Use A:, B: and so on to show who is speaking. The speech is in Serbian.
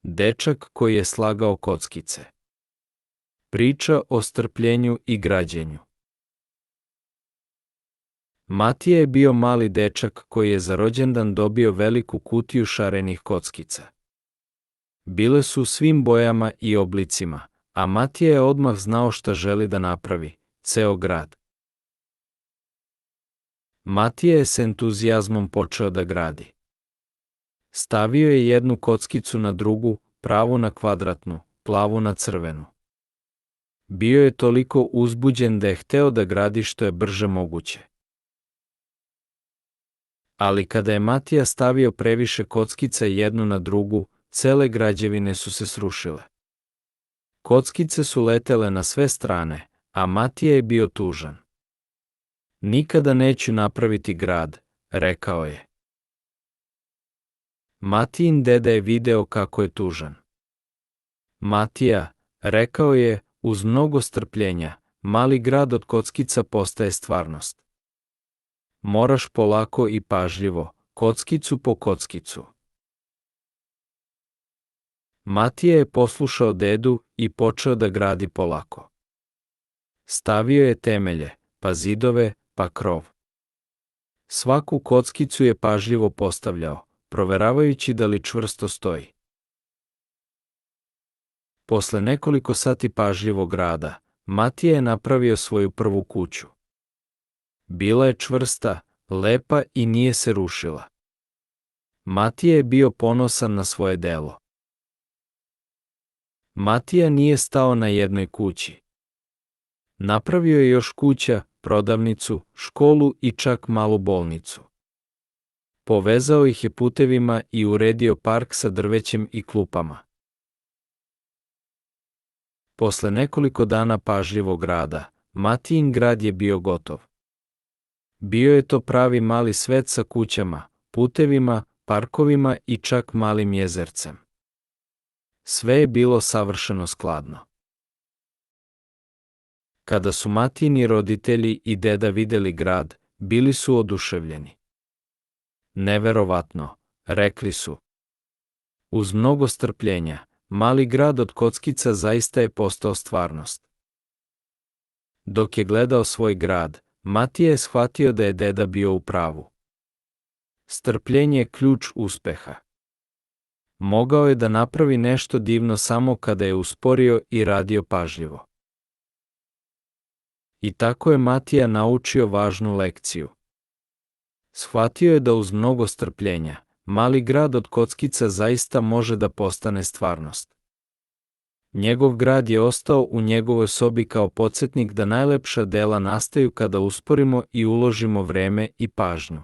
A: Dečak koji je slagao kockice. Priča o strpljenju i građenju. Matija je bio mali dečak koji je za rođendan dobio veliku kutiju šarenih kockica. Bile su u svim bojama i oblicima, a Matija je odmah znao šta želi da napravi, ceo grad. Matija je s entuzijazmom počeo da gradi. Stavio je jednu kockicu na drugu, pravu na kvadratnu, plavu na crvenu. Bio je toliko uzbuđen da je hteo da gradi što je brže moguće. Ali kada je Matija stavio previše kockica jednu na drugu, cele građevine su se srušile. Kockice su letele na sve strane, a Matija je bio tužan. Nikada neću napraviti grad, rekao je. Matijin deda je video kako je tužan. Matija, rekao je, uz mnogo strpljenja, mali grad od kockica postaje stvarnost. Moraš polako i pažljivo, kockicu po kockicu. Matija je poslušao dedu i počeo da gradi polako. Stavio je temelje, pa zidove, pa krov. Svaku kockicu je pažljivo postavljao, proveravajući da li čvrsto stoji. Posle nekoliko sati pažljivog rada, Matija je napravio svoju prvu kuću. Bila je čvrsta, lepa i nije se rušila. Matija je bio ponosan na svoje delo. Matija nije stao na jednoj kući. Napravio je još kuća, prodavnicu, školu i čak malu bolnicu. Povezao ih je putevima i uredio park sa drvećem i klupama. Posle nekoliko dana pažljivog rada, Matijin grad je bio gotov. Bio je to pravi mali svet sa kućama, putevima, parkovima i čak malim jezercem. Sve je bilo savršeno skladno. Kada su Matijini roditelji i deda videli grad, bili su oduševljeni. Neverovatno, rekli su. Uz mnogo strpljenja, mali grad od kockica zaista je postao stvarnost. Dok je gledao svoj grad, Matija je shvatio da je deda bio u pravu. Strpljenje je ključ uspeha. Mogao je da napravi nešto divno samo kada je usporio i radio pažljivo. I tako je Matija naučio važnu lekciju. Shvatio je da uz mnogo strpljenja, mali grad od kockica zaista može da postane stvarnost. Njegov grad je ostao u njegovoj sobi kao podsjetnik da najlepša dela nastaju kada usporimo i uložimo vreme i pažnju.